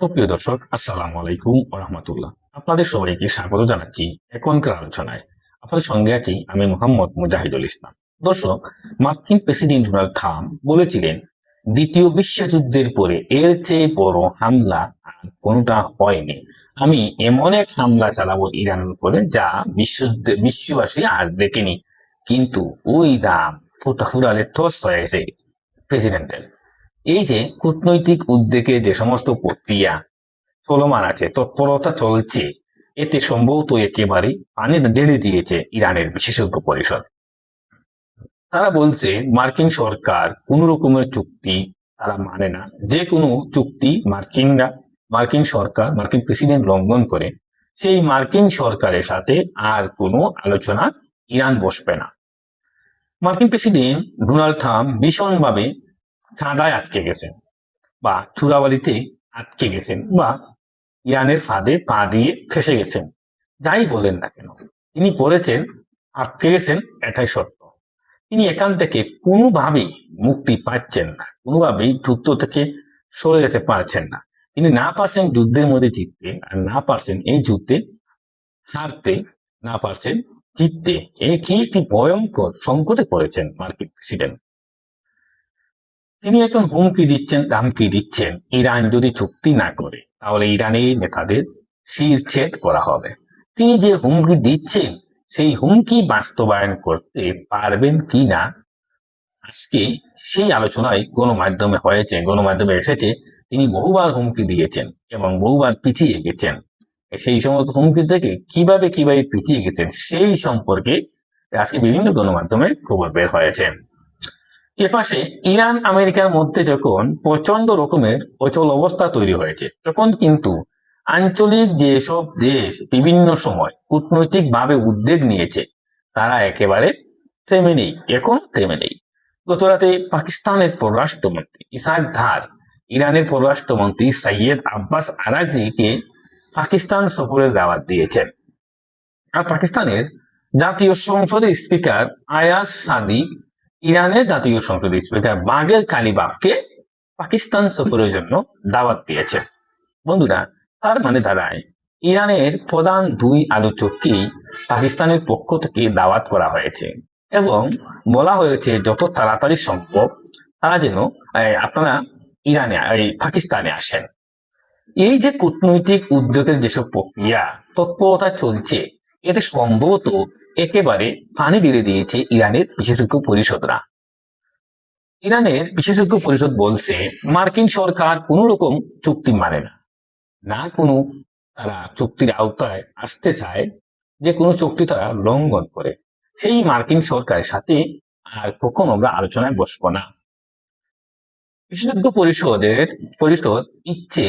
সুপ্রিয় দর্শক, আসসালামু আলাইকুম ওয়া রাহমাতুল্লাহ। আপনাদের সবাইকে স্বাগত জানাচ্ছি এখনকার আলোচনায়। আপনাদের সঙ্গে আছি আমি মোহাম্মদ মুজাহিদুল ইসলাম। দর্শক, মার্কিন প্রেসিডেন্ট ডোনাল্ড ট্রাম্প বলেছিলেন, দ্বিতীয় বিশ্বযুদ্ধের পরে এর চেয়ে বড় হামলা আর কোনটা হয়নি। আমি এমন এক হামলা চালাবো ইরানের উপরে যা বিশ্ববাসী আর দেখেনি। কিন্তু ওই দাম ফুটালে ঠোস হয়ে গেছে প্রেসিডেন্টের। এই যে কূটনৈতিক উদ্যোগে যে সমস্ত প্রক্রিয়া চলমান আছে, তৎপরতা চলছে, এতে সম্ভবত একেবারে পানি ঢেলে দিয়েছে ইরানের বিশেষজ্ঞ পরিষদ। তারা বলছে মার্কিন সরকার কোন রকমের চুক্তি তারা মানে না। যে কোনো চুক্তি মার্কিন সরকার, মার্কিন প্রেসিডেন্ট লঙ্ঘন করে, সেই মার্কিন সরকারের সাথে আর কোনো আলোচনা ইরান বসবে না। মার্কিন প্রেসিডেন্ট ডোনাল্ড ট্রাম্প ভীষণভাবে কাঁদায় আটকে গেছেন, বা চূড়াবালিতে আটকে গেছেন, বা ইরানের ফাঁদে পা দিয়ে ফেসে গেছেন। যাই বলেন না কেন, তিনি পড়েছেন, আটকে গেছেন, এটাই সত্য। তিনি এখান থেকে কোনোভাবেই মুক্তি পাচ্ছেন না, কোনোভাবেই যুদ্ধ থেকে সরে যেতে পারছেন না। তিনি না পারছেন যুদ্ধের মধ্যে জিততে, আর না পারছেন এই যুদ্ধে হারতে, না পারছেন জিততে। একটি ভয়ঙ্কর সংকটে পড়েছেন মার্কিন প্রেসিডেন্ট। তিনি এখন হুমকি দিচ্ছেন, ধামকি দিচ্ছেন, ইরান যদি চুক্তি না করে তাহলে ইরানের নেতাদের শিরচ্ছেদ করা হবে। তিনি যে হুমকি দিচ্ছেন, সেই হুমকি বাস্তবায়ন করতে পারবেন কি না, আজকে সেই আলোচনায় গণমাধ্যমে হয়েছে, গণমাধ্যমে এসেছে। তিনি বহুবার হুমকি দিয়েছেন এবং বহুবার পিছিয়ে গেছেন। সেই সমস্ত হুমকি থেকে কিভাবে পিছিয়ে গেছেন সেই সম্পর্কে আজকে বিভিন্ন গণমাধ্যমে খবর বের হয়েছে। এপাশে ইরান আমেরিকার মধ্যে যখন প্রচন্ড রকমের অচল অবস্থা তৈরি হয়েছে, তখন কিন্তু আঞ্চলিক যেসব দেশ বিভিন্ন সময় কূটনৈতিক ভাবে উদ্যোগ নিয়েছে, তারা একেবারে থেমে নেই, এখন থেমে নেই। গতরাতে পাকিস্তানের পররাষ্ট্রমন্ত্রী ইসহাক দার ইরানের পররাষ্ট্রমন্ত্রী সৈয়দ আব্বাস আরাগচিকে পাকিস্তান সফরের দাওয়াত দিয়েছেন। আর পাকিস্তানের জাতীয় সংসদের স্পিকার আয়াজ সাদিক ইরানের জাতীয় সংসদের স্পিকার বাগের কালিবাফকে পাকিস্তান সফরের জন্য দাওয়াত দিয়েছেন। বন্ধুরা, তার মানে দাঁড়ায় ইরানের প্রধান দুই আলোচককেই পাকিস্তানের পক্ষ থেকে দাওয়াত করা হয়েছে এবং বলা হয়েছে যত তাড়াতাড়ি সম্ভব তারা যেন আপনারা পাকিস্তানে আসেন। এই যে কূটনৈতিক উদ্যোগের যেসব প্রক্রিয়া তৎপরতা চলছে, এতে সম্ভবত একেবারে পানি বেড়ে দিয়েছে ইরানের বিশেষজ্ঞ পরিষদরা। ইরানের বিশেষজ্ঞ পরিষদ বলছে মার্কিন সরকার কোন রকম চুক্তি মানে না, না কোনো তারা চুক্তির আওতায় আসতে চায়। যে কোনো চুক্তি তারা লঙ্ঘন করে, সেই মার্কিন সরকারের সাথে আর কখনো আমরা আলোচনায় বসবো না। বিশেষজ্ঞ পরিষদ ইচ্ছে,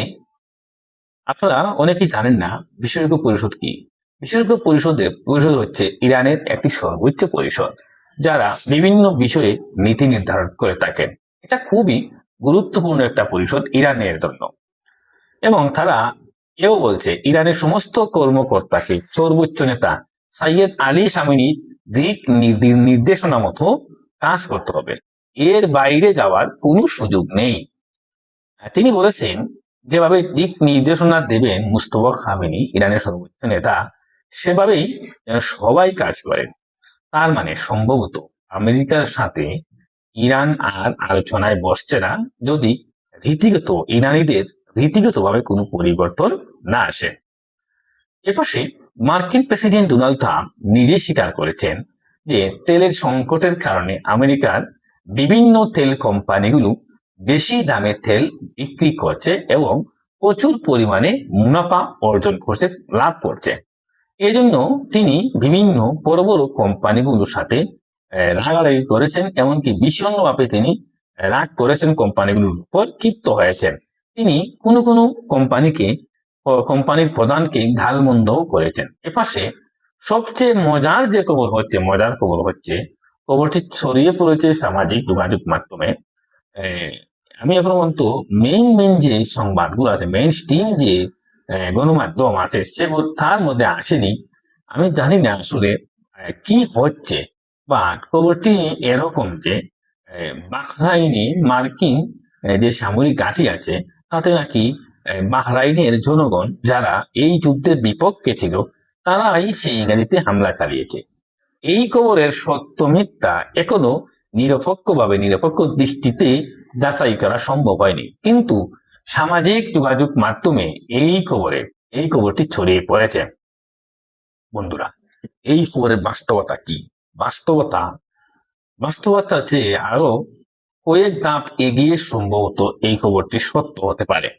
আপনারা অনেকেই জানেন না বিশেষজ্ঞ পরিষদ কি। বিশেষজ্ঞ পরিষদ হচ্ছে ইরানের একটি সর্বোচ্চ পরিষদ, যারা বিভিন্ন বিষয়ে নীতি নির্ধারণ করে থাকেন। এটা খুবই গুরুত্বপূর্ণ একটা পরিষদ ইরানের জন্য। এবং তারা এও বলছে ইরানের সমস্ত কর্মকর্তাকে সর্বোচ্চ নেতা সৈয়দ আলী খামেনির দিক নির্দেশনা মতো কাজ করতে হবে, এর বাইরে যাওয়ার কোনো সুযোগ নেই। তিনি বলেছেন যেভাবে দিক নির্দেশনা দেবেন মুস্তফা খামেনি, ইরানের সর্বোচ্চ নেতা, সেভাবেই যেন সবাই কাজ করেন। তার মানে সম্ভবত আমেরিকার সাথে ইরান আর আলোচনায় বসছে না, যদি ইরানিদের রীতিগতভাবে কোনো পরিবর্তন না আসে। এপাশে মার্কিন প্রেসিডেন্ট ডোনাল্ড ট্রাম্প নিজে স্বীকার করেছেন যে তেলের সংকটের কারণে আমেরিকার বিভিন্ন তেল কোম্পানিগুলো বেশি দামে তেল বিক্রি করছে এবং প্রচুর পরিমাণে মুনাফা অর্জন করছে, লাভ করছে। এই জন্য তিনি বিভিন্ন বড় বড় কোম্পানিগুলোর সাথে রাগারাগি করেছেন, এমনকি ভীষণভাবে তিনি রাগ করেছেন, কোম্পানিগুলোর উপর ক্ষিপ্ত হয়েছেন। তিনি কোনো কোম্পানির প্রধানকে ঘালমন্দও করেছেন। এপাশে সবচেয়ে মজার খবর হচ্ছে, খবরটি ছড়িয়ে পড়েছে সামাজিক যোগাযোগ মাধ্যমে। আমি এখন পর্যন্ত মেইন যে সংবাদগুলো আছে, মেইন স্ট্রিম যে গণমাধ্যম আছে, সেগুলো তার মধ্যে আসেনি। আমি জানি না আসলে কি হচ্ছে, বা খবরটি এরকম যে বাহরাইনে মার্কিন যে সামরিক ঘাঁটি আছে, তাতে নাকি বাহরাইনের জনগণ যারা এই যুদ্ধের বিপক্ষে ছিল তারাই সেই গাড়িতে হামলা চালিয়েছে। এই খবরের সত্য মিথ্যা এখনো নিরপেক্ষ দৃষ্টিতে যাচাই করা সম্ভব হয়নি, কিন্তু সামাজিক যোগাযোগ মাধ্যমে এই খবরটি ছড়িয়ে পড়েছে। বন্ধুরা, এই খবরের বাস্তবতা কি? বাস্তবতার চেয়ে আরো কয়েক ধাপ এগিয়ে সম্ভবত এই খবরটি সত্য হতে পারে।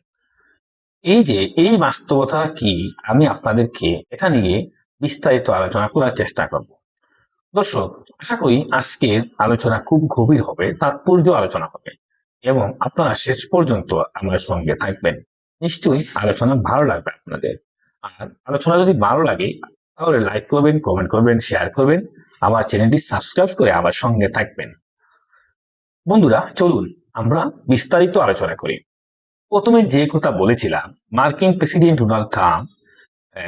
এই বাস্তবতা কি, আমি আপনাদেরকে এটা নিয়ে বিস্তারিত আলোচনা করার চেষ্টা করব। দর্শক, আশা করি আজকের আলোচনা খুব গভীর হবে, তাৎপর্য আলোচনা হবে এবং আপনারা শেষ পর্যন্ত আমার সঙ্গে থাকবেন। নিশ্চয়ই আলোচনা ভালো লাগবে আপনাদের। আর আলোচনা যদি ভালো লাগে তাহলে লাইক করবেন, কমেন্ট করবেন, শেয়ার করবেন, আমার চ্যানেলটি সাবস্ক্রাইব করে আমার সঙ্গে থাকবেন। বন্ধুরা, চলুন আমরা বিস্তারিত আলোচনা করি। প্রথমে যে কথা বলেছিলাম, মার্কিন প্রেসিডেন্ট ডোনাল্ড ট্রাম্প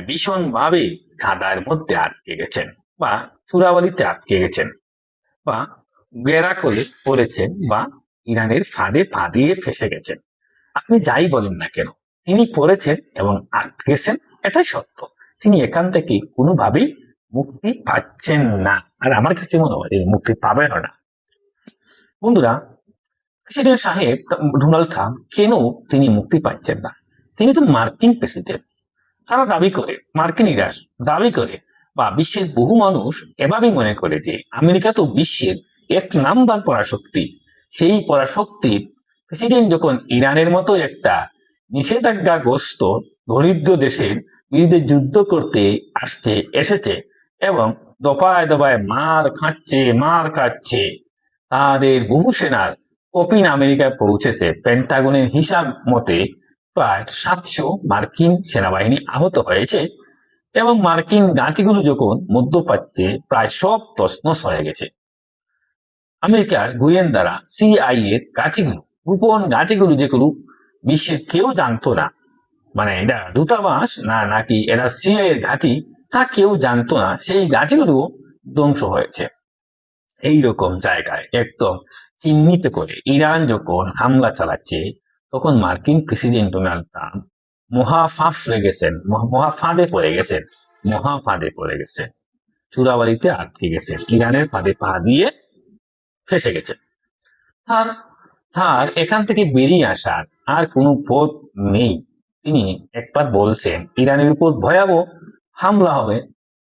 ভীষণভাবে কাদার মধ্যে আটকে গেছেন বা চূড়াবালিতে আটকে গেছেন বা বেড়া করে পড়েছেন বা ইরানের ফাঁদে পা দিয়ে ফেসে গেছেন। আপনি যাই বলেন না কেন, তিনি পড়েছেন এবং আটকে গেছেন, এটাই সত্য। তিনি এখান থেকে কোনোভাবেই মুক্তি পাচ্ছেন না, আর আমার কাছে মনে হয় মুক্তি পাবেন না। বন্ধুরা, প্রেসিডেন্ট সাহেব ডোনাল্ড ট্রাম্প কেন তিনি মুক্তি পাচ্ছেন না? তিনি তো মার্কিন প্রেসিডেন্ট। তারা দাবি করে, মার্কিনীরা দাবি করে বা বিশ্বের বহু মানুষ এভাবেই মনে করে যে আমেরিকা তো বিশ্বের এক নাম্বার পরাশক্তি। সেই পরাশক্তির প্রেসিডেন্ট যখন ইরানের মতো একটা নিষেধাজ্ঞাগ্রস্ত দরিদ্র দেশের বিরুদ্ধে যুদ্ধ করতে এসেছে এবং দফায় দফায় মার খাচ্ছে, তাদের বহু সেনার কপিন আমেরিকায় পৌঁছেছে। পেন্টাগনের হিসাব মতে প্রায় 700 মার্কিন সেনাবাহিনী আহত হয়েছে এবং মার্কিন ঘাঁটিগুলো যখন মধ্যপ্রাচ্যে প্রায় সব তছনছ হয়ে গেছে। আমেরিকার গোয়েন্দারা সিআইএ এর ঘাঁটিগুলো, গোপন ঘাঁটিগুলো, যেগুলো বিশ্বের কেউ জানতো না, মানে এটা দূতাবাস নাকি এরা সিআইএ এর ঘাঁটি তা কেউ জানতো না, সেই ঘাঁটিগুলো ধ্বংস হয়েছে। এইরকম জায়গায় একদম চিহ্নিত করে ইরান যখন হামলা চালাচ্ছে, তখন মার্কিন প্রেসিডেন্ট ডোনাল্ড ট্রাম্প মহাফাঁদে পড়ে গেছেন, চূড়াবালিতে আটকে গেছেন, ইরানের ফাঁদে পা দিয়ে ফেসে গেছে। তার এখান থেকে বেরিয়ে আসার আর কোনো পথ নেই। তিনি একবার বলছেন ইরানের উপর ভয়াবহ হামলা হবে।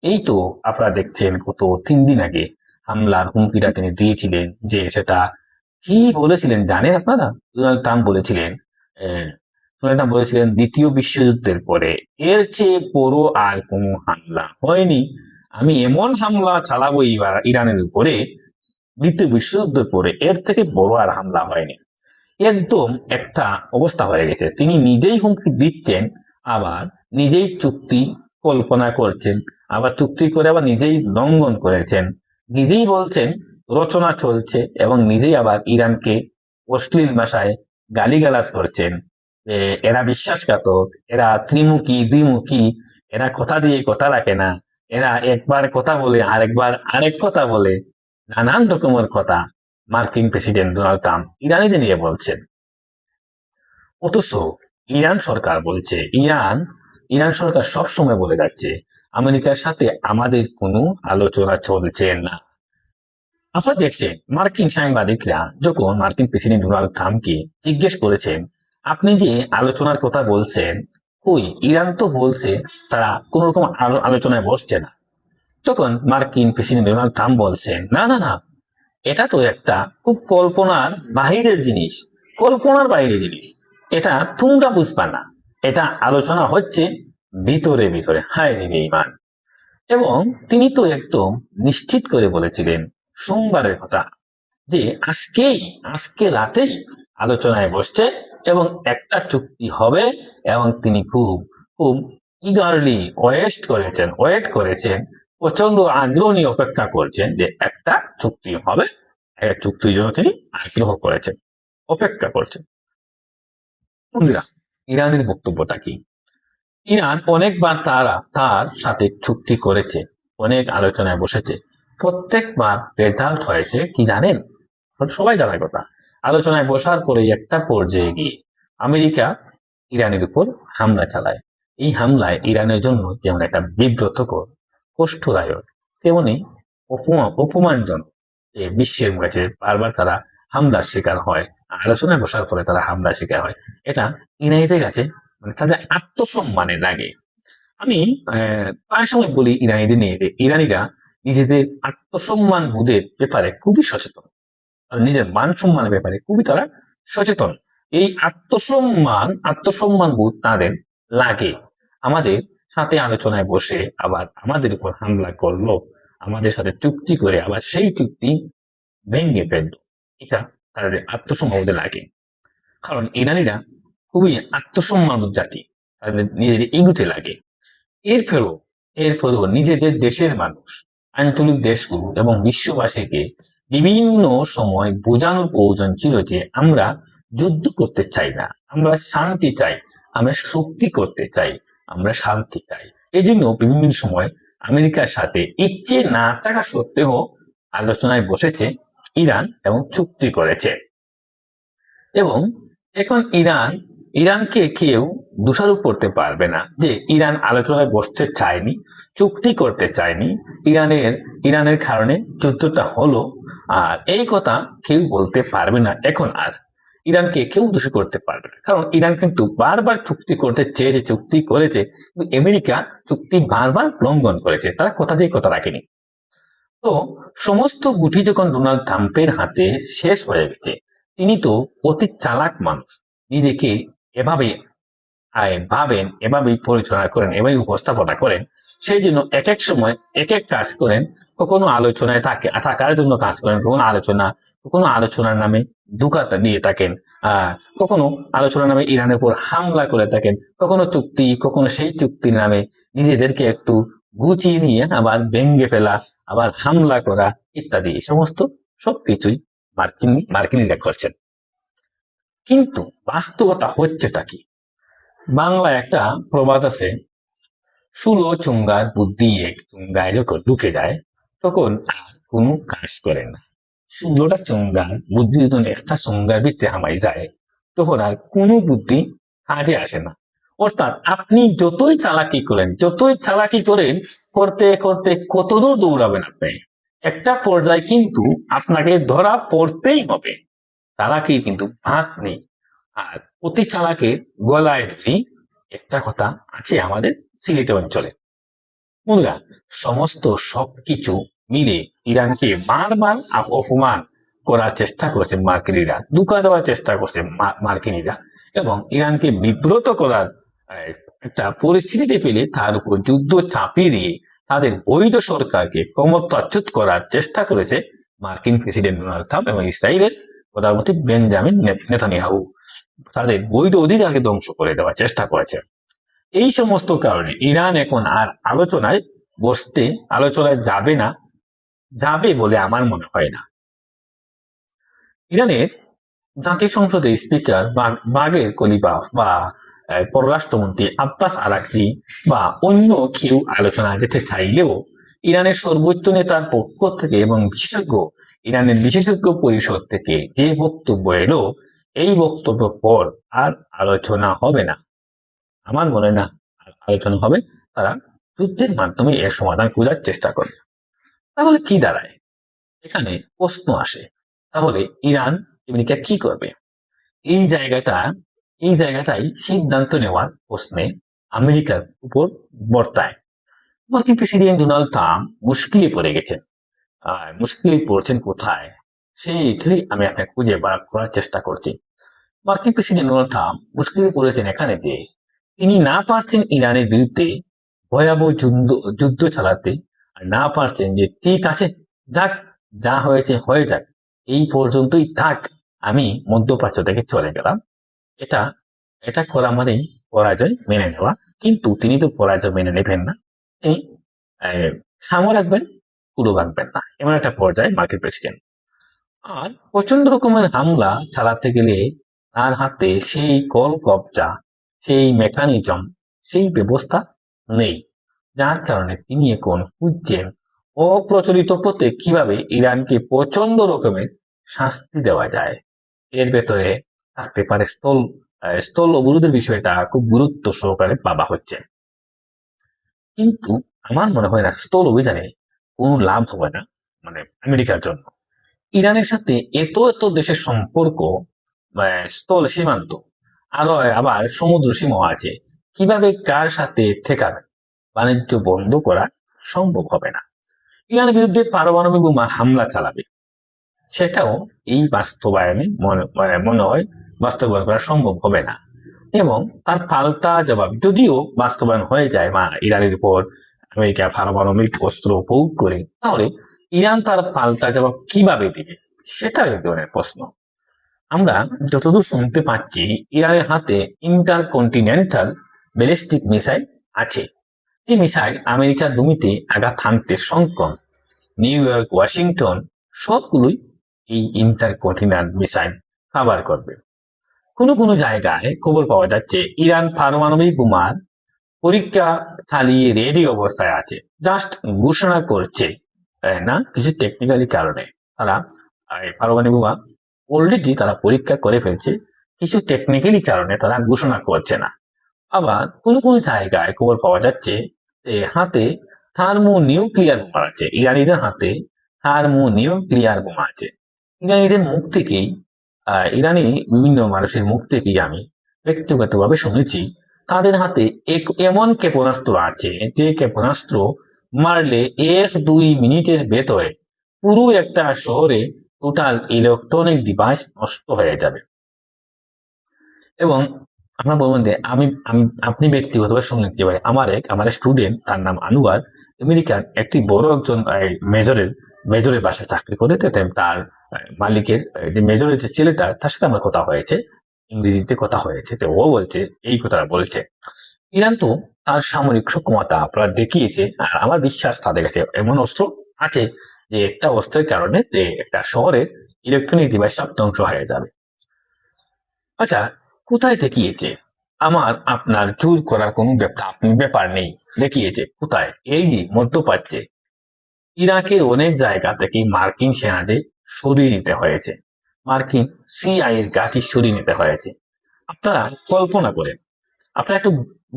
এই তো আপনারা দেখছেন, গত 3 দিন আগে হামলার হুমকিটা তিনি দিয়েছিলেন। যে সেটা কি বলেছিলেন জানেন আপনারা? ডোনাল্ড ট্রাম্প বলেছিলেন দ্বিতীয় বিশ্বযুদ্ধের পরে এর চেয়ে বড় আর কোনো হামলা হয়নি, আমি এমন হামলা চালাবো ইরানের উপরে, দ্বিতীয় বিশ্বযুদ্ধের পরে এর থেকে বড় আর হামলা হয়নি। একদম একটা অবস্থা হয়ে গেছে। তিনি নিজেই হুমকি দিচ্ছেন, আবার নিজেই চুক্তি কল্পনা করছেন, আবার চুক্তি করে আবার নিজেই লঙ্ঘন করেছেন, নিজেই বলছেন রচনা চলছে এবং নিজেই আবার ইরানকে অশ্লীল ভাষায় গালিগালাজ করছেন যে এরা বিশ্বাসঘাতক, এরা ত্রিমুখী দ্বিমুখী, এরা কথা দিয়ে কথা রাখে না, এরা একবার কথা বলে আরেকবার আরেক কথা বলে, নানান রকমের কথা মার্কিন প্রেসিডেন্ট ডোনাল্ড ট্রাম্প ইরানিদের নিয়ে বলছেন। অথচ ইরান সরকার বলছে, ইরান সরকার সবসময় বলে যাচ্ছে আমেরিকার সাথে আমাদের কোনো আলোচনা চলছে না। আপনারা দেখছেন, মার্কিন সাংবাদিকরা যখন মার্কিন প্রেসিডেন্ট ডোনাল্ড ট্রাম্পকে জিজ্ঞেস করেছেন আপনি যে আলোচনার কথা বলছেন, কই ইরান তো বলছে তারা কোন রকম আলোচনায় বসছে না, তখন মার্কিন প্রেসিডেন্ট ডোনাল্ড ট্রাম্প বলছেন না, এটা তো একটা খুব কল্পনার বাইরের জিনিস, এটা তোমরা বুঝবা না, এটা আলোচনা হচ্ছে ভিতরে ভিতরে। হায় রে বেঈমান। এবং তিনি তো একদম নিশ্চিত করে বলেছিলেন সোমবারের কথা যে আজকে রাতেই আলোচনায় বসছে এবং একটা চুক্তি হবে, এবং তিনি খুব ইগারলি ওয়েট করেছেন, প্রচন্ড আগ্রহ নিয়ে অপেক্ষা করছেন যে একটা চুক্তি হবে, চুক্তির জন্য তিনি আগ্রহ করেছেন, অপেক্ষা করছেন। বন্ধুরা, ইরানের বক্তব্যটা কি? ইরান অনেকবার তার সাথে চুক্তি করেছে, অনেক আলোচনায় বসেছে, প্রত্যেকবার রেজাল্ট হয়েছে কি জানেন? সবাই জানার কথা, আলোচনায় বসার পরে একটা পর্যায়ে গিয়ে আমেরিকা ইরানের উপর হামলা চালায়। এই হামলায় ইরানের জন্য যেমন একটা বিব্রতকর, কষ্টদায়ক, তেমনি অপমানজনক। বিশ্বের কাছে বারবার তারা হামলার শিকার হয়, আলোচনায় বসার পরে তারা হামলার শিকার হয়। এটা ইরানিদের কাছে মানে তাদের আত্মসম্মানের লাগে। আমি প্রায় সময় বলি ইরানিদের নিয়ে যে ইরানিরা নিজেদের আত্মসম্মান বোধের ব্যাপারে খুবই সচেতন, আর নিজের মান সম্মানের ব্যাপারে খুবই তারা সচেতন। এই আত্মসম্মান বোধ তাদের লাগে। আমাদের সাথে আলোচনায় বসে আবার আমাদের উপর হামলা করলো, আমাদের সাথে চুক্তি করে আবার সেই চুক্তি ভেঙে ফেললো, এটা তাদের আত্মসম্মান বোধে লাগে। কারণ ইরানিরা খুবই আত্মসম্মান জাতি, তাদের নিজের ইগুতে লাগে। এরপরও নিজেদের দেশের মানুষ, আঞ্চলিক দেশগুলো এবং বিশ্ববাসীকে বিভিন্ন সময় বোঝানোর প্রয়োজন ছিল যে আমরা যুদ্ধ করতে চাই না, আমরা শান্তি চাই, আমরা শক্তি করতে চাই, আমরা শান্তি চাই। এই জন্য বিভিন্ন সময় আমেরিকার সাথে ইচ্ছে না থাকা সত্ত্বেও আলোচনায় বসেছে ইরান এবং চুক্তি করেছে। এবং এখন ইরানকে কেউ দোষারোপ করতে পারবে না যে ইরান আলোচনায় বসতে চায়নি, চুক্তি করতে চায়নি, ইরানের কারণে যুদ্ধটা হলো। আর এই কথা কেউ বলতে পারবে না এখন আর। ইরানকে কেউ দোষী করতে পারবে না, কারণ ইরান কিন্তু বারবার চুক্তি করতে চেয়েছে, চুক্তি করেছে, কিন্তু আমেরিকা চুক্তি বারবার লঙ্ঘন করেছে, তারা কথা দিয়ে কথা রাখেনি। তো সমস্ত গুটি যখন ডোনাল্ড ট্রাম্পের হাতে শেষ হয়ে গেছে, তিনি তো অতি চালাক মানুষ, নিজেকে এভাবে ভাবেন, এভাবেই পরিচালনা করেন, এভাবেই উপস্থাপনা করেন। সেই জন্য এক এক সময় এক এক কাজ করেন। কখনো আলোচনায় থাকার জন্য কাজ করেন, কখনো আলোচনার নামে ধোঁকা দিয়ে থাকেন, কখনো আলোচনার নামে ইরানের উপর হামলা করে থাকেন, কখনো সেই চুক্তির নামে নিজেদেরকে একটু গুছিয়ে নিয়ে আবার ভেঙ্গে ফেলা, আবার হামলা করা ইত্যাদি, সমস্ত সবকিছুই মার্কিনীরা করছেন। কিন্তু বাস্তবতা হচ্ছেটা কি? বাংলায় একটা প্রবাদ আছে, সুলো চুঙ্গার বুদ্ধি এক চুঙ্গায় যখন ঢুকে যায় তখন আর কোনো কাজ করে না। সুলোটা চুঙ্গার বুদ্ধি যখন একটা চুঙ্গার ভিতরে হামাই যায় তখন আর কোনো বুদ্ধি কাজে আসে না। অর্থাৎ আপনি যতই চালাকি করেন, করতে করতে কতদূর দৌড়াবেন আপনি, একটা পর্যায়ে কিন্তু আপনাকে ধরা পড়তেই হবে। চালাকির কিন্তু ভাত নেই। আর অতি চালাকের গলায় ধরি, একটা কথা আছে আমাদের সিলেট অঞ্চলে। বন্ধুরা, সমস্ত সবকিছু মিলে ইরানকে বারবার অপমান করার চেষ্টা করছে মার্কিনীরা, ধোঁকা দেওয়ার চেষ্টা করছে মার্কিনীরা, এবং ইরানকে বিব্রত করার একটা পরিস্থিতিতে পেলে তার উপর যুদ্ধ চাপিয়ে দিয়ে তাদের বৈধ সরকারকে ক্ষমতাচ্যুত করার চেষ্টা করেছে মার্কিন প্রেসিডেন্ট ডোনাল্ড ট্রাম্প এবং ইসরায়েলের প্রধানমন্ত্রী বেঞ্জামিন নেতানিয়াহু। তাদের বৈধ অধিকারকে ধ্বংস করে দেওয়ার চেষ্টা করেছে। এই সমস্ত কারণে ইরান এখন আর আলোচনায় যাবে বলে আমার মনে হয় না। ইরানের জাতীয় সংসদের স্পিকার বাগের কলিবাফ বা পররাষ্ট্রমন্ত্রী আব্বাস আরাকচি বা অন্য কেউ আলোচনায় যেতে চাইলেও ইরানের সর্বোচ্চ নেতার পক্ষ থেকে এবং ইরানের বিশেষজ্ঞ পরিষদ থেকে যে বক্তব্য এলো, এই বক্তব্য পর আর আলোচনা হবে না। আমার মনে না আলোচনা হবে, তারা যুদ্ধের মাধ্যমে এর সমাধান খোঁজার চেষ্টা করবে। তাহলে কি দাঁড়ায়? এখানে প্রশ্ন আসে, তাহলে ইরান আমেরিকা কি করবে? এই জায়গাটাই সিদ্ধান্ত নেওয়ার প্রশ্নে আমেরিকার উপর বর্তায়। মার্কিন প্রেসিডেন্ট ডোনাল্ড ট্রাম্প মুশকিলে পড়ে গেছেন। মুশকিলে পড়ছেন কোথায়, সেইটাই আমি আপনাকে খুঁজে বার করার চেষ্টা করছি। মার্কিন প্রেসিডেন্ট ডোনাল্ড ট্রাম্প মুশকিলে পড়েছেন এখানে যে তিনি না পারছেন ইরানের বিরুদ্ধে ভয়াবহ যুদ্ধ চালাতে, আর না পারছেন যে ঠিক আছে, যাক, যা হয়েছে হয়ে যাক, এই পর্যন্তই থাক, আমি মধ্যপ্রাচ্য থেকে চলে গেলাম। এটা করা মানেই পরাজয় মেনে নেওয়া। কিন্তু তিনি তো পরাজয় মেনে নেবেন না, তিনি সামনে রাখবেন, পুরো রাখবেন না, এমন একটা পর্যায়ে মার্কিন প্রেসিডেন্ট। আর প্রচন্ড রকমের হামলা চালাতে গেলে তার হাতে সেই কল কবজা, সেই মেকানিজম, সেই ব্যবস্থা নেই, যার কারণে তিনি এখন খুঁজছেন অপ্রচলিত পথে কিভাবে ইরানকে প্রচন্ড রকমের শাস্তি দেওয়া যায়। এর ভেতরে থাকতে পারে স্থল অবরোধের বিষয়টা খুব গুরুত্ব সহকারে ভাবা হচ্ছে। কিন্তু আমার মনে হয় না স্থল অভিযানে কোনো লাভ হবে না, মানে আমেরিকার জন্য। ইরানের সাথে এত এত দেশের সম্পর্ক, স্থল সীমান্ত, আরো আবার সমুদ্র সীমাও আছে। কিভাবে কার সাথে ঠেকাবে? বাণিজ্য বন্ধ করা সম্ভব হবে না। ইরানের বিরুদ্ধে পারমাণবিক বোমা হামলা চালাবে, সেটাও এই বাস্তবায়নে মনে হয় বাস্তবায়ন করা সম্ভব হবে না। এবং তার পাল্টা জবাব যদিও বাস্তবায়ন হয়ে যায় বা ইরানের উপর আমেরিকা পারমাণবিক অস্ত্র প্রয়োগ করে, তাহলে ইরান তার পাল্টা জবাব কিভাবে দিবে, সেটাও এক ধরনের প্রশ্ন। আমরা যতদূর শুনতে পাচ্ছি ইরানের হাতে ইন্টারকন্টিনেন্টাল ব্যালিস্টিক মিসাইল আছে, যে মিসাইল আমেরিকার ভূমিতে আঘাত হানতে সক্ষম। নিউ ইয়র্ক, ওয়াশিংটন সবগুলোই এই ইন্টারকন্টিনেন্টাল মিসাইল কাভার করবে। কোনো কোনো জায়গায় খবর পাওয়া যাচ্ছে ইরান পারমাণবিক বোমার পরীক্ষা চালিয়ে রেডি অবস্থায় আছে, জাস্ট ঘোষণা করছে না কিছু টেকনিক্যালি কারণে। তারা পারমাণবিক বোমা অলরেডি তারা পরীক্ষা করে ফেলছে, কিছু টেকনিক্যালি কারণে তারা ঘোষণা করছে না। আবার কোনো কোনো জায়গায় খবর পাওয়া যাচ্ছে হাতে থার্মো নিউক্লিয়ার বোমা আছে, ইরানিদের হাতে থার্মো নিউক্লিয়ার বোমা আছে। ইরানিদের মুখ থেকেই ইরানি বিভিন্ন মানুষের মুখ থেকেই আমি ব্যক্তিগতভাবে শুনেছি তাদের হাতে এমন ক্ষেপণাস্ত্র আছে যে ক্ষেপণাস্ত্র মারলে 1-2 মিনিটের ভেতরে পুরো একটা শহরে টোটাল ইলেকট্রনিক ডিভাইস নষ্ট হয়ে যাবে। এবং আপনার বলবেন যে আপনি ব্যক্তিগতভাবে শুনলেন কি ভাই? আমার স্টুডেন্ট, তার নাম আনোয়ার, আমেরিকার একটি বড় একজন মেজরের বাসায় চাকরি করে। তার মালিকের যে মেজরের যে ছেলেটা, তার সাথে আমার কথা হয়েছে, ইংরেজিতে কথা হয়েছে। তো ও বলছে এই কথাটা বলছে, ইরান তো তার সামরিক সক্ষমতা আপনারা দেখিয়েছে, আর আমার বিশ্বাস তাদের কাছে এমন অস্ত্র আছে যে একটা অস্ত্রের কারণে একটা শহরের ইলেকট্রনিক ডিভাইস সব ধ্বংস হয়ে যাবে। আচ্ছা, কোথায় দেখিয়েছে? আমার আপনার জোর করার কোনো ব্যাপার নেই। দেখিয়েছে কোথায়? এই যে মধ্যপ্রাচ্যে ইরাকের অনেক জায়গা থেকে মার্কিন সেনাদের সরিয়ে নিতে হয়েছে, মার্কিন সিআই এর ঘাঁটি সরিয়ে নিতে হয়েছে। আপনারা কল্পনা করেন, আপনারা একটু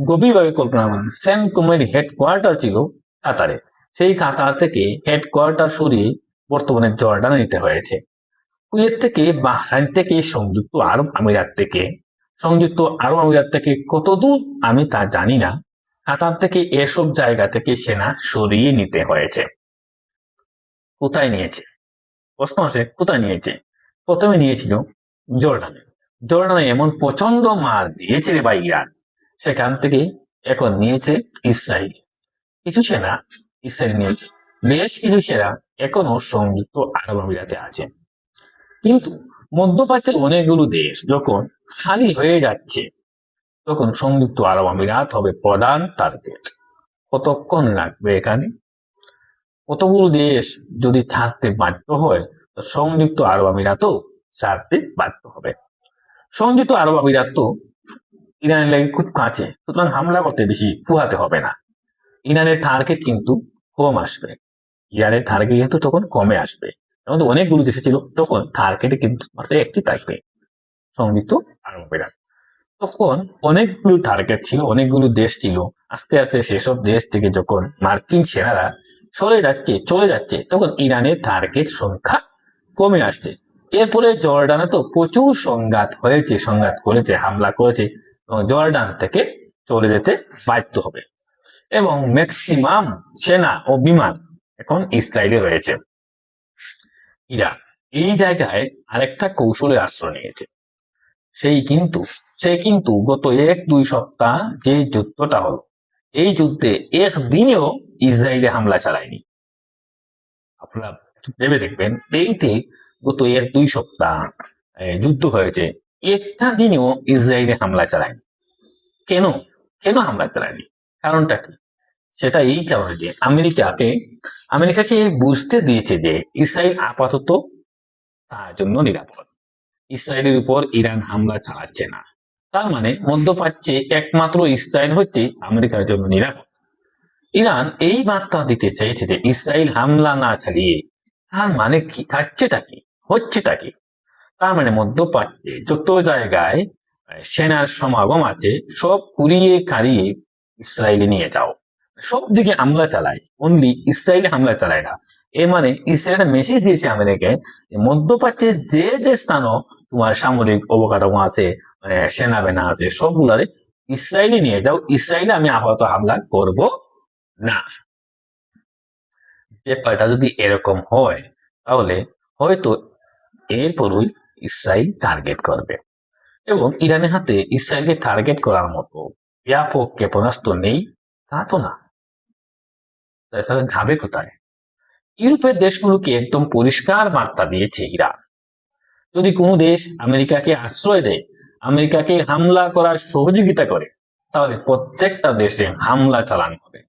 গভীরভাবে কল্পনা করেন, সেম কোম্পানি হেডকোয়ার্টার ছিল কাতারে, সেই কাতার থেকে হেডকোয়ার্টার সরিয়ে বর্তমানে জর্ডানে নিতে হয়েছে। কুয়েত থেকে, বাহরাইন থেকে, সংযুক্ত আরব আমিরাত থেকে কতদূর আমি তা জানি না, কাতার থেকে এসব জায়গা থেকে সেনা সরিয়ে নিতে হয়েছে। কোথায় নিয়েছে? প্রশ্ন আসে কোথায় নিয়েছে? প্রথমে নিয়েছিল জর্ডানে এমন প্রচন্ড মার দিয়েছে রে ভাই ইরান, সেখান থেকে এখন নিয়েছে ইসরায়েল। কিছু সেনা ইসরায়েল নিয়েছে, বেশ কিছু সেনা এখনো সংযুক্ত আরব আমিরাতে আছে। কিন্তু মধ্যপ্রাচ্যের অনেকগুলো দেশ যখন খালি হয়ে যাচ্ছে, তখন সংযুক্ত আরব আমিরাত হবে প্রধান টার্গেট। কতক্ষণ লাগবে এখানে? কতগুলো দেশ যদি ছাড়তে বাধ্য হয়, তো সংযুক্ত আরব আমিরাতও ছাড়তে বাধ্য হবে। সংযুক্ত আরব আমিরাত তো ইরানের লাগে খুব কাছে, সুতরাং হামলা করতে বেশি ফুহাতে হবে না। ইরানের টার্গেট কিন্তু কম আসবে, ইরানের টার্গেট কিন্তু তখন কমে আসবে। তখন তো অনেকগুলো দেশে ছিল, তখন টার্গেটে কিন্তু মাত্র একটি থাকবে, সংযুক্ত আরব আমিরাত। তখন অনেকগুলো টার্গেট ছিল, অনেকগুলো দেশ ছিল। আস্তে আস্তে সেসব দেশ থেকে যখন মার্কিন সেনারা চলে যাচ্ছে, তখন ইরানের টার্গেট সংখ্যা কমে আসছে। এরপরে জর্ডানে তো প্রচুর সংঘাত করেছে, হামলা করেছে, এবং জর্ডান থেকে চলে যেতে বাধ্য হবে। এবং ম্যাক্সিমাম সেনা ও বিমান এখন ইসরায়েলে রয়েছে। ইরান এই জায়গায় আরেকটা কৌশলের আশ্রয় নিয়েছে। সে কিন্তু গত 1-2 সপ্তাহ যে যুদ্ধটা হলো, এই যুদ্ধে একদিনেও ইসরায়েলে হামলা চালায়নি। আপনারা ভেবে দেখবেন, এইতে গত 1-2 সপ্তাহ যুদ্ধ হয়েছে, একটা দিনেও ইসরায়েলে হামলা চালায়নি। কেন হামলা চালায়নি? কারণটা কি? সেটা এই কারণে যে আমেরিকাকে বুঝতে দিয়েছে যে ইসরায়েল আপাতত তার জন্য নিরাপদ। ইসরায়েলের উপর ইরান হামলা চালাচ্ছে না, তার মানে মধ্যপ্রাচ্যে একমাত্র ইসরায়েল হচ্ছে আমেরিকার জন্য নিরাপদ। ইরান এই বার্তা দিতে চাইছে যে ইসরায়েল হামলা না চালিয়ে, তার মানে কি? হচ্ছেটা কি? তার মানে মধ্যপ্রাচ্যে যত জায়গায় সেনার সমাগম আছে সব কুড়িয়ে কাড়িয়ে ইসরায়েলে নিয়ে যাও। সব দিকে হামলা চালায়, অনলি ইসরায়েলে হামলা চালায় না। এ মানে ইসরায়েল মেসেজ দিয়েছে আমেরিকায়, মধ্যপ্রাচ্যের যে যে স্থানও তোমার সামরিক অবকাঠামো আছে, সেনা বেনা আছে, সবগুলারে ইসরায়েলে নিয়ে যাও। ইসরায়েলে আমি আপাতত হামলা করব না। ব্যাপারটা যদি এরকম হয় তাহলে হয়তো এরপরই ইসরায়েল টার্গেট করবে, এবং ইরানের হাতে ইসরায়েলকে টার্গেট করার মতো ব্যাপক ক্ষেপণাস্ত্র নেই তা তো না। তাহলে যাবে কোথায়? ইউরোপের দেশগুলোকে একদম পরিষ্কার বার্তা দিয়েছে ইরান, যদি কোনো দেশ আমেরিকাকে আশ্রয় দেয়, আমেরিকাকে হামলা করার সহযোগিতা করে, তাহলে প্রত্যেকটা দেশে হামলা চালানো হবে।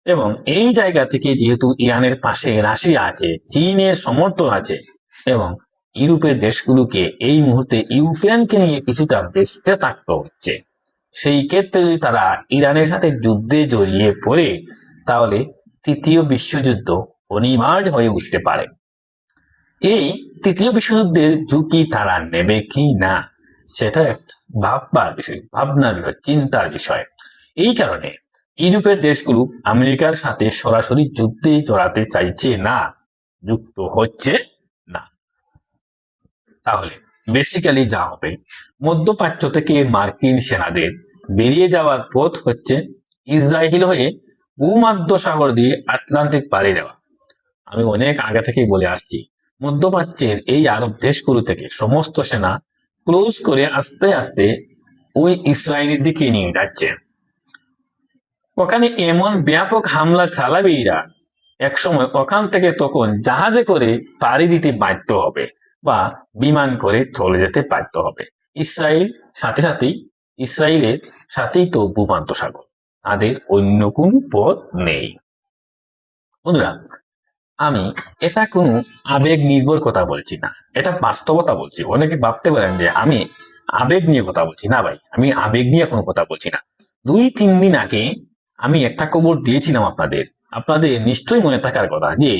এবং এই জায়গা থেকে যেহেতু ইরানের পাশে রাশিয়া আছে, চীনের সমর্থন আছে, এবং ইউরোপের দেশগুলোকে এই মুহূর্তে ইউক্রেনকে নিয়ে কিছুটা ব্যস্ত থাকতে হচ্ছে, সেই ক্ষেত্রে যদি তারা ইরানের সাথে যুদ্ধে জড়িয়ে পড়ে, তাহলে তৃতীয় বিশ্বযুদ্ধ অনিবার্য হয়ে উঠতে পারে। এই তৃতীয় বিশ্বযুদ্ধের ঝুঁকি তারা নেবে কি না, সেটা একটা ভাববার বিষয়, ভাবনার বিষয়, চিন্তার বিষয়। এই কারণে ইউরোপের দেশগুলো আমেরিকার সাথে সরাসরি যুদ্ধে জড়াতে চাইছে না, যুক্ত হচ্ছে না। তাহলে বেসিক্যালি যা হবে, মধ্যপ্রাচ্য থেকে মার্কিন সেনাদের বেরিয়ে যাওয়ার পথ হচ্ছে ইসরায়েল হয়ে ভূমধ্য সাগর দিয়ে আটলান্টিক পাড়ি দেওয়া। আমি অনেক আগে থেকেই বলে আসছি, মধ্যপ্রাচ্যের এই আরব দেশগুলো থেকে সমস্ত সেনা ক্লোজ করে আস্তে আস্তে ওই ইসরায়েলের দিকে নিয়ে যাচ্ছে। ওখানে এমন ব্যাপক হামলা চালাবে ইরান, একসময় ওখান থেকে তখন জাহাজে করে পাড়ি দিতে বাধ্য হবে বা বিমান করে চলে যেতে বাধ্য হবে। ইসরায়েল সাথে সাথেই, ইসরায়েলের সাথেই তো ভূমধ্য সাগর, তাদের অন্য কোনো পথ নেই। বন্ধুরা, আমি এটা কোনো আবেগ নির্ভর কথা বলছি না, এটা বাস্তবতা বলছি। অনেকে ভাবতে পারেন যে আমি আবেগ নিয়ে কথা বলছি। না ভাই, আমি আবেগ নিয়ে কোনো কথা বলছি না। 2-3 দিন আগে আমি একটা খবর দিয়েছিলাম আপনাদের, আপনাদের নিশ্চয়ই মনে থাকার কথা, যে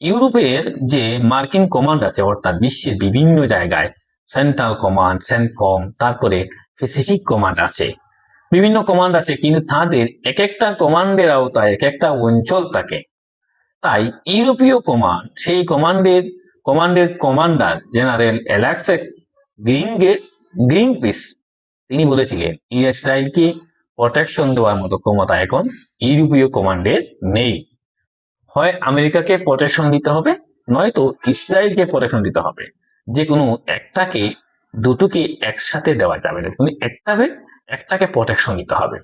ইউরোপের যে মার্কিন কমান্ড আছে, অর্থাৎ বিশ্বের বিভিন্ন জায়গায় সেন্ট্রাল কমান্ড, সেন্টকম, তারপরে প্যাসিফিক কমান্ড আছে, বিভিন্ন কমান্ড আছে, কিন্তু তাদের এক একটা কমান্ডের আওতায় এক একটা অঞ্চল থাকে। তাই ইউরোপীয় কমান্ড, সেই কমান্ডের কমান্ডার জেনারেল অ্যালেক্সিস গ্রিনপিস, তিনি বলেছিলেন ইসরায়েলকে প্রোটেকশন দেওয়ার মতো ক্ষমতা এখন ইউরোপীয় কমান্ডের নেই। হয় আমেরিকাকে প্রোটেকশন দিতে হবে, নয়তো ইসরায়েলকে প্রোটেকশন দিতে হবে। যে কোনো একটাকে, দুটোকে একসাথে দেওয়া যাবে না, কিন্তু একটাকে প্রোটেকশন দিতে হবে।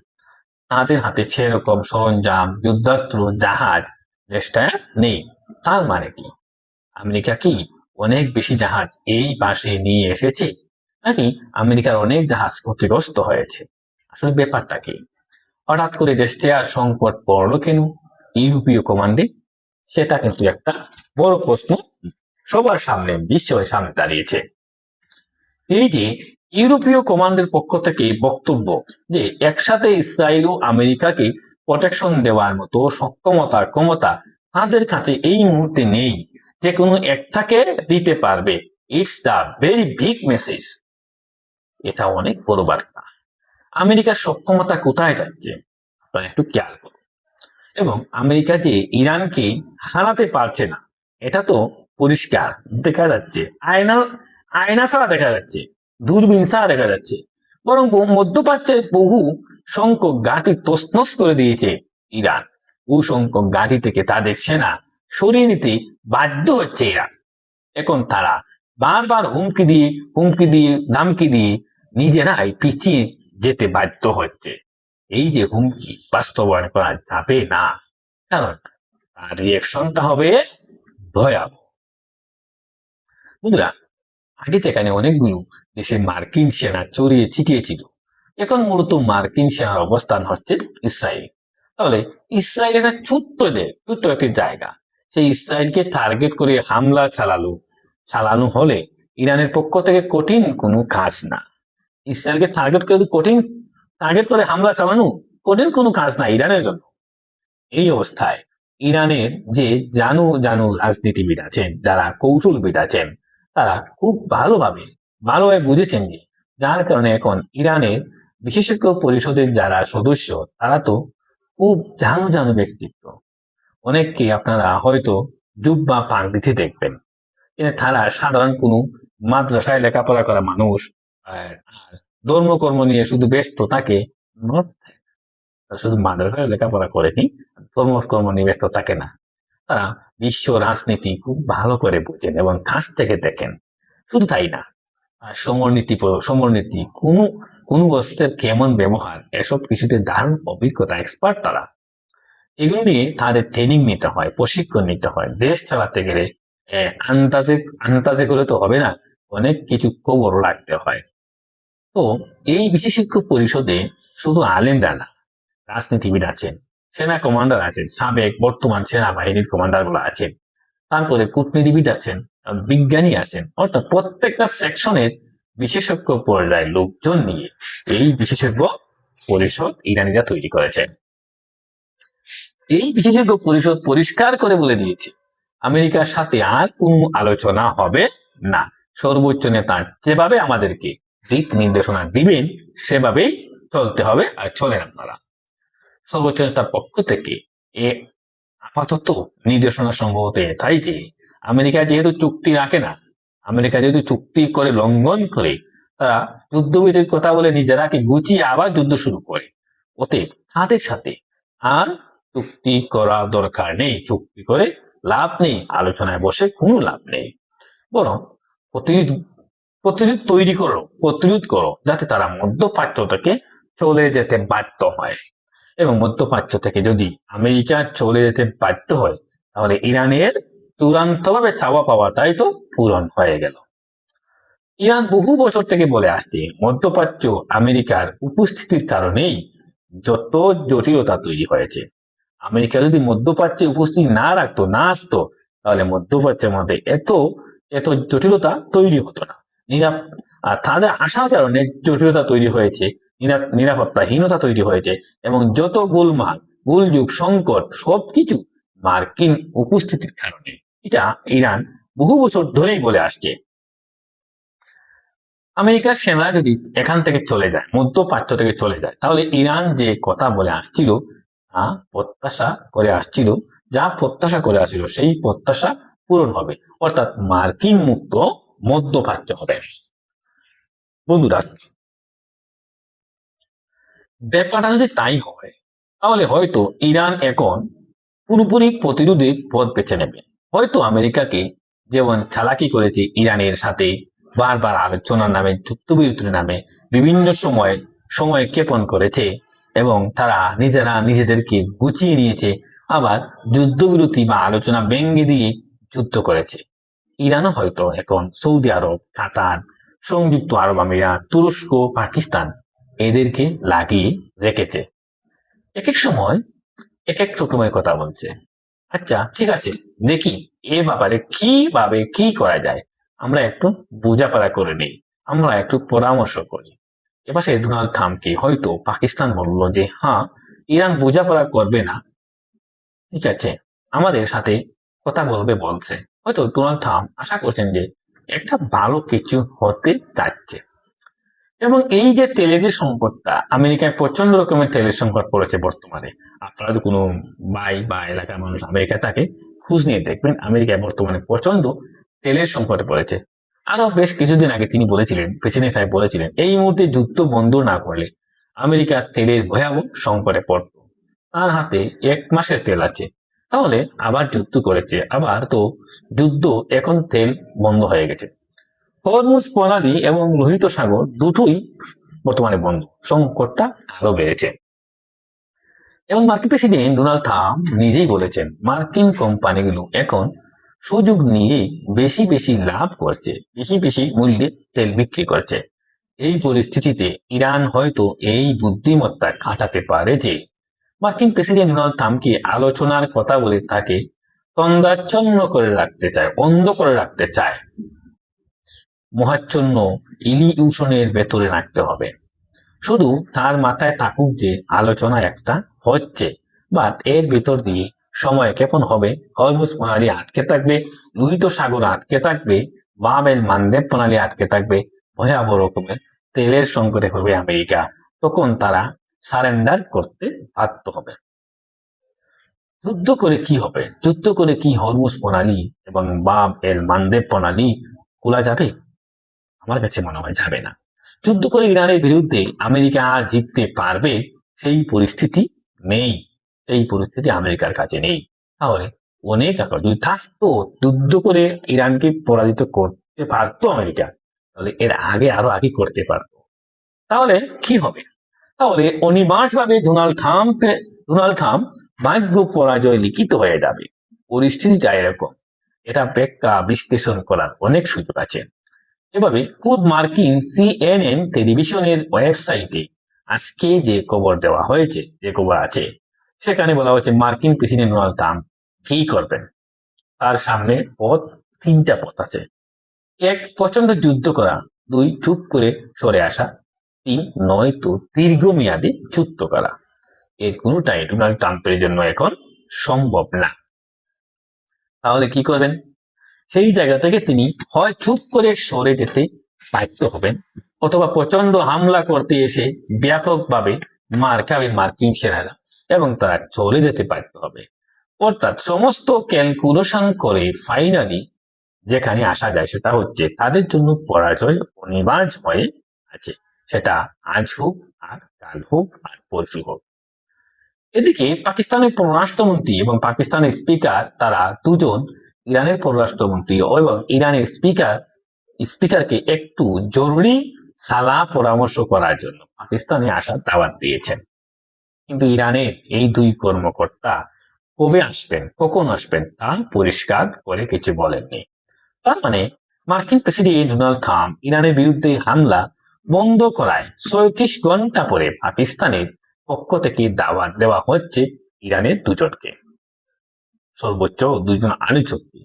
তাদের হাতে সেরকম সরঞ্জাম, যুদ্ধাস্ত্র, জাহাজ দেশটা নেই। তার মানে কি আমেরিকা কি অনেক বেশি জাহাজ এই পাশে নিয়ে এসেছে, নাকি আমেরিকার অনেক জাহাজ ক্ষতিগ্রস্ত হয়েছে? আসলে ব্যাপারটা কি? হঠাৎ করে দেশে আর সংকট পড়লো কেন ইউরোপীয় কমান্ডে? সেটা কিন্তু একটা বড় প্রশ্ন সবার সামনে, বিশ্বের সামনে দাঁড়িয়েছে। এই যে ইউরোপীয় কমান্ডের পক্ষ থেকে বক্তব্য যে একসাথে ইসরায়েল ও আমেরিকাকে প্রোটেকশন দেওয়ার মতো ক্ষমতা তাদের কাছে এই মুহূর্তে নেই, যে কোনো একটাকে দিতে পারবে। It's the very big message. এটা অনেক বড় বার্তা। আমেরিকার সক্ষমতা কোথায় যাচ্ছে আপনারা একটু খেয়াল করুন। এবং আমেরিকা যে ইরানকে হারাতে পারছে না, এটা তো পরিষ্কার দেখা যাচ্ছে, আয়না ছাড়া দেখা যাচ্ছে, দূরবীন ছাড়া দেখা যাচ্ছে। বরং মধ্যপ্রাচ্যের বহু সংখ্যক ঘাঁটি তছনছ করে দিয়েছে ইরান। বহু সংখ্যক ঘাঁটি থেকে তাদের সেনা সরিয়ে নিতে বাধ্য হচ্ছে ইরান। এখন তারা বারবার হুমকি দিয়ে ধমকি দিয়ে নিজেরাই পিছিয়ে যেতে বাধ্য হচ্ছে। এই যে হুমকি বাস্তবায়ন করা যাবে না, কারণ তার রিয়াকশনটা হবে ভয়াবহ। বন্ধুরা, আগে যেখানে অনেকগুলো দেশে মার্কিন সেনা ছড়িয়ে ছিটিয়ে ছিল, এখন মূলত মার্কিন সেনার অবস্থান হচ্ছে ইসরায়েল। তাহলে ইসরায়েল একটা ছোট্ট একটি জায়গা, সেই ইসরায়েলকে টার্গেট করে হামলা চালানো হলে ইরানের পক্ষ থেকে কঠিন কোনো কাজ না। ইসরায়েলকে টার্গেট করে হামলা চালানো কঠিন কোনো কাজ না ইরানের জন্য। এই অবস্থায় ইরানের যে জানু রাজনীতিবিদ আছেন, যারা কৌশলবিদ আছেন, তারা খুব ভালোভাবে বুঝেছেন যে যার কারণে এখন ইরানের বিশেষজ্ঞ পরিষদের যারা সদস্য তারা তো খুব জানু জানু ব্যক্তিত্ব। অনেককে আপনারা হয়তো জুব্বা পাগড়িতে দেখবেন, কিন্তু তারা সাধারণ কোনো মাদ্রাসায় লেখাপড়া করা মানুষ আর ধর্মকর্ম নিয়ে শুধু ব্যস্ত থাকে। তারা শুধু মাদ্রাসায় লেখাপড়া করেনি, ধর্মকর্ম নিয়ে ব্যস্ত থাকে না। তারা বিশ্ব রাজনীতি খুব ভালো করে বুঝেন এবং কাছ থেকে দেখেন। শুধু তাই না, সমরনীতি কোন অস্ত্রের কেমন ব্যবহার, এসব কিছুতে দারুণ অভিজ্ঞতা, এক্সপার্ট তারা। এগুলো নিয়ে তাদের ট্রেনিং নিতে হয়, প্রশিক্ষণ নিতে হয়। দেশ চালাতে গেলে আন্দাজে আন্দাজে করে তো হবে না, অনেক কিছু খবর রাখতে হয়। তো এই বিশেষজ্ঞ পরিষদে শুধু আলেমরা না, রাজনীতিবিদ আছেন, সেনা কমান্ডার আছেন, সাবেক বর্তমান সেনাবাহিনীর কমান্ডার গুলো আছেন, তারপরে কূটনীতিবিদ আছেন, বিজ্ঞানী আছেন, অর্থাৎ প্রত্যেকটা সেকশনের বিশেষজ্ঞ পর্যায়ের লোকজন নিয়ে এই বিশেষজ্ঞ পরিষদ ইরানিরা তৈরি করেছে। এই বিশেষজ্ঞ পরিষদ পরিষ্কার করে বলে দিয়েছে আমেরিকার সাথে আর কোনো আলোচনা হবে না। সর্বোচ্চ নেতা যেভাবে আমাদেরকে দিক নির্দেশনা দিবেন সেভাবেই চলতে হবে, আর চলেন আপনারা। সর্বোচ্চ নেতার পক্ষ থেকে আপাতত নির্দেশনা সম্ভবত এটাই যে আমেরিকা যেহেতু চুক্তি রাখে না, আমেরিকা যেহেতু চুক্তি করে লঙ্ঘন করে, তারা যুদ্ধবিরতির কথা বলে নিজেরাকে গুছিয়ে আবার যুদ্ধ শুরু করে। অতএব তাদের সাথে আর চুক্তি করা দরকার নেই, চুক্তি করে লাভ নেই, আলোচনায় বসে কোনো লাভ নেই। বরং প্রতিরোধ করো যাতে তারা মধ্যপ্রাচ্য থেকে চলে যেতে বাধ্য হয়। এবং মধ্যপ্রাচ্য থেকে যদি আমেরিকা চলে যেতে বাধ্য হয়, তাহলে ইরানের চূড়ান্তভাবে চাওয়া পাওয়াটাই তো পূরণ হয়ে গেল। ইরান বহু বছর থেকে বলে আসছে মধ্যপ্রাচ্য আমেরিকার উপস্থিতির কারণেই যত জটিলতা তৈরি হয়েছে। আমেরিকা যদি মধ্যপ্রাচ্যে উপস্থিতি না রাখতো, না আসতো, তাহলে মধ্যপ্রাচ্যের মধ্যে এত জটিলতা তৈরি হতো না। তাদের আসার কারণে জটিলতা তৈরি হয়েছে, নিরাপত্তাহীনতা তৈরি হয়েছে, এবং যত গোলমাল, গোলযোগ, সংকট সবকিছু মার্কিন উপস্থিতির কারণে। এটা ইরান বহু বছর ধরেই বলে আসছে। আমেরিকার সেনা যদি এখান থেকে চলে যায়, মধ্যপ্রাচ্য থেকে চলে যায়, তাহলে ইরান যে কথা বলে আসছিল, যা প্রত্যাশা করে আসছিল সেই প্রত্যাশা পূরণ হবে, অর্থাৎ মার্কিন মুক্ত মধ্যপ্রাচ্য হবে। বন্ধুরা, ব্যাপারটা যদি তাই হয়, তাহলে হয়তো ইরান এখন পুরোপুরি প্রতিরোধের পথ বেছে নেবে। হয়তো আমেরিকাকে যেমন চালাকি করেছে ইরানের সাথে, বারবার আলোচনার নামে, যুদ্ধবিরতির নামে বিভিন্ন সময় ক্ষেপণ করেছে, এবং তারা নিজেরা নিজেদেরকে গুছিয়ে নিয়েছে, আবার যুদ্ধবিরতি বা আলোচনা ভেঙে দিয়ে যুদ্ধ করেছে। ইরানও হয়তো এখন সৌদি আরব, কাতার, সংযুক্ত আরব আমিরাত, তুরস্ক, পাকিস্তান এদেরকে লাগিয়ে রেখেছে। এক এক সময় এক এক রকমের কথা বলছে। আচ্ছা ঠিক আছে, দেখি এ ব্যাপারে কিভাবে কি করা যায়, আমরা একটু বোঝাপড়া করে নেই, আমরা একটু পরামর্শ করি। এপাশে ডোনাল্ড ট্রাম্পকে হয়তো পাকিস্তান বললো যে হ্যাঁ, ইরান বোঝাপড়া করবে না, ঠিক আছে, আমাদের সাথে কথা বলছে। হয়তো ডোনাল্ড ট্রাম্প আশা করছেন যে একটা ভালো কিছু হতে যাচ্ছে। এবং এই যে তেলের যে সংকটটা, আমেরিকায় প্রচন্ড রকমের তেলের সংকট পড়েছে বর্তমানে। আপনারা তো কোনো ভাই বা এলাকার মানুষ আমেরিকায় থাকে, খোঁজ নিয়ে দেখবেন আমেরিকায় বর্তমানে প্রচন্ড তেলের সংকটে পড়েছে। আরো বেশ কিছুদিন আগে তিনি বলেছিলেন, প্রেসিডেন্ট সাহেব বলেছিলেন, এই মুহূর্তে যুদ্ধ বন্ধ না করলে আমেরিকা তেলের ভয়াবহ সংকটে পড়ত। তার হাতে 1 মাসের তেল আছে, তাহলে আবার যুদ্ধ করেছে, আবার তো যুদ্ধ, এখন তেল বন্ধ হয়ে গেছে। হরমুজ প্রণালী এবং লোহিত সাগর দুটোই বর্তমানে বন্ধ, সংকটটা আরো বেড়েছে। এবং মার্কিন প্রেসিডেন্ট ডোনাল্ড ট্রাম্প নিজেই বলেছেন মার্কিন কোম্পানিগুলো এখন সুযোগ নিয়ে বেশি বেশি লাভ করছে, বেশি বেশি মূল্যে তেল বিক্রি করছে। এই পরিস্থিতিতে ইরান হয়তো এই বুদ্ধিমত্তা খাটাতে পারে যে মার্কিন প্রেসিডেন্ট ডোনাল্ড ট্রাম্পকে আলোচনার কথা বলে তাকে তন্দাচ্ছন্ন করে রাখতে চায়, অন্ধ করে রাখতে চায়, মহাচ্ছন্ন ইলিউশনের ভেতরে রাখতে হবে। শুধু তার মাথায় থাকুক যে আলোচনা একটা হচ্ছে, বাট এর ভিতর দিয়ে সময় ক্ষেপণ হবে, হরমুজ প্রণালী আটকে থাকবে, লোহিত সাগর আটকে থাকবে, বাব এল মানদেব প্রণালী আটকে থাকবে, ভয়াবহ রকমের তেলের সংকটে পড়বে আমেরিকা, তখন তারা সারেন্ডার করতে বাধ্য হবে। যুদ্ধ করে কি হবে? যুদ্ধ করে কি হরমুজ প্রণালী এবং বাব এল মানদেব প্রণালী খোলা যাবে? আমার কাছে মনে হয় যাবে না। যুদ্ধ করে ইরানের বিরুদ্ধে আমেরিকা আর জিততে পারবে সেই পরিস্থিতি নেই, সেই পরিস্থিতি আমেরিকার কাছে নেই। তাহলে অনেক যদি থাকতো, যুদ্ধ করে ইরানকে পরাজিত করতে পারতো আমেরিকা, তাহলে এর আগে আরো আগে করতে পারতো। তাহলে কি হবে? তাহলে অনিবার্যভাবে ডোনাল্ড ট্রাম্প ভাগ্য পরাজয় লিখিত হয়ে যাবে। পরিস্থিতিটা এরকম, এটা ব্যাখ্যা বিশ্লেষণ করার অনেক সুযোগ আছে। এভাবে খুদ মার্কিন CNN টেলিভিশনের ওয়েবসাইটে আজকে যে খবর দেওয়া হয়েছে, যে খবর আছে, সেখানে বলা হয়েছে মার্কিন প্রেসিডেন্ট ডোনাল্ড ট্রাম্প কি করবেন। তার সামনে তিনটা পথ আছে। এক, প্রচন্ড যুদ্ধ করা। দুই, চুপ করে সরে আসা। তিন, নয়তো দীর্ঘমেয়াদী যুদ্ধ করা। এর কোনোটাই ডোনাল্ড ট্রাম্পের জন্য এখন সম্ভব না। তাহলে কি করবেন? সেই জায়গা থেকে তিনি হয় চুপ করে সরে যেতে বাধ্য হবেন, অথবা প্রচন্ড হামলা করতে এসে ব্যাপকভাবে মার খাবে মার্কিন সেনারা এবং তারা চলে যেতে বাধ্য হবে। অর্থাৎ সমস্ত ক্যালকুলেশন করে ফাইনালি যেখানে আসা যায় সেটা হচ্ছে তাদের জন্য পরাজয় অনিবার্য হয়ে আছে, সেটা আজ হোক আর কাল হোক আর পরশু হোক। এদিকে পাকিস্তানের পররাষ্ট্রমন্ত্রী এবং পাকিস্তানের স্পিকার, তারা দুজন ইরানের পররাষ্ট্রমন্ত্রী এবং ইরানের স্পিকারকে একটু জরুরি সালাহ পরামর্শ করার জন্য পাকিস্তানে আসার দাওয়াত দিয়েছেন। কিন্তু ইরানের এই দুই কর্মকর্তা কবে আসবেন, কখন আসবেন তা পরিষ্কার করে কিছু বলেননি। তার মানে মার্কিন প্রেসিডেন্ট ডোনাল্ড ট্রাম্প ইরানের বিরুদ্ধে হামলা বন্ধ করায় 36 ঘন্টা পরে পাকিস্তানের পক্ষ থেকে দাওয়াত দেওয়া হচ্ছে ইরানের দুজনকে, সর্বোচ্চ দুজন আলোচককে।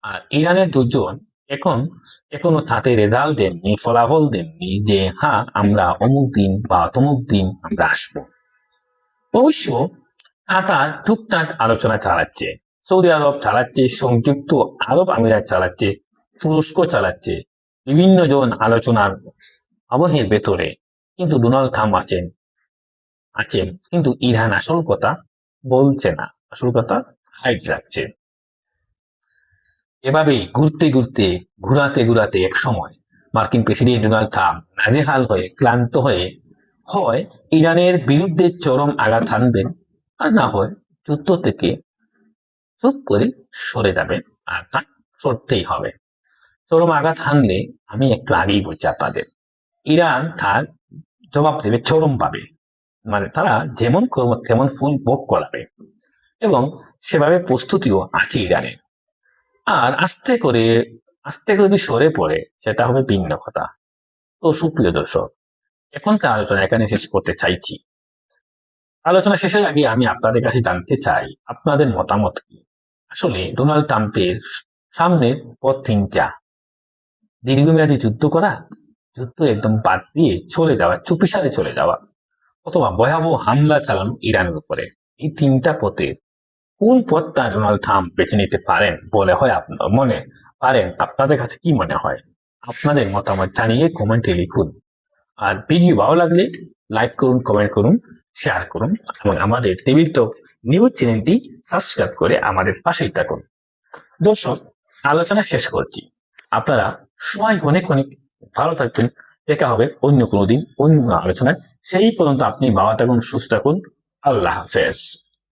আর ইরানের দুজন এখনো তাতে রেজাল্ট দেননি, ফলাফল দেননি যে হ্যাঁ আমরা অমুক দিন বা তমুক দিন আমরা আসবো। অবশ্য কাতার টুকটাক আলোচনা চালাচ্ছে, সৌদি আরব চালাচ্ছে, সংযুক্ত আরব আমিরাত চালাচ্ছে, তুরস্ক চালাচ্ছে, বিভিন্ন জন আলোচনার আবহের ভেতরে। কিন্তু ডোনাল্ড ট্রাম্প আছেন কিন্তু ইরান আসল কথা বলছে না, আসল কথা হাইড রাখছে। এভাবে ঘুরাতে এক সময় মার্কিন প্রেসিডেন্ট ডোনাল্ড ট্রাম্প নাজেহাল হয়ে ক্লান্ত হয়ে হয় ইরানের বিরুদ্ধে চরম আঘাত হানবেন, আর না হয় যুদ্ধ থেকে চুপ করে সরে যাবেন, আর তা সরতেই হবে। চরম আঘাত হানলে আমি একটু আগেই বলছি আপনাদের, ইরান তার জবাব দেবে চরম পাবে, মানে তারা যেমন কর্ম তেমন ফুল ভোগ করাবে এবং সেভাবে প্রস্তুতিও আছে ইরানের। আর আস্তে করে যদি সরে পড়ে সেটা হবে ভিন্ন কথা। তো সুপ্রিয় দর্শক, এখনকার আলোচনা এখানে শেষ করতে চাইছি। আলোচনা শেষের আগে আমি আপনাদের কাছে জানতে চাই আপনাদের মতামত কি। আসলে ডোনাল্ড ট্রাম্পের সামনের পথ তিনটা: দীর্ঘমেয়াদী যুদ্ধ করা, যুদ্ধ একদম বাদ দিয়ে চলে যাওয়া, চুপিসারে চলে যাওয়া, অথবা ভয়াবহ হামলা চালানো ইরানের উপরে। এই তিনটা পথে কোন পথটা ডোনাল্ড ট্রাম্প বেছে নিতে পারেন বলে হয় আপনাদের কাছে কি মনে হয়? আপনাদের মতামত জানিয়ে কমেন্টে লিখুন। আর ভিডিও ভালো লাগলে লাইক করুন, কমেন্ট করুন, শেয়ার করুন এবং আমাদের টেবিল টক নিউজ চ্যানেলটি সাবস্ক্রাইব করে আমাদের পাশেই থাকুন। দর্শক, আলোচনা শেষ করছি। আপনারা সবাই অনেক ভালো থাকবেন। দেখা হবে অন্য কোনো দিন অন্য কোনো আলোচনায়। সেই পর্যন্ত আপনি ভালো থাকুন, সুস্থ থাকুন। আল্লাহ হাফেজ।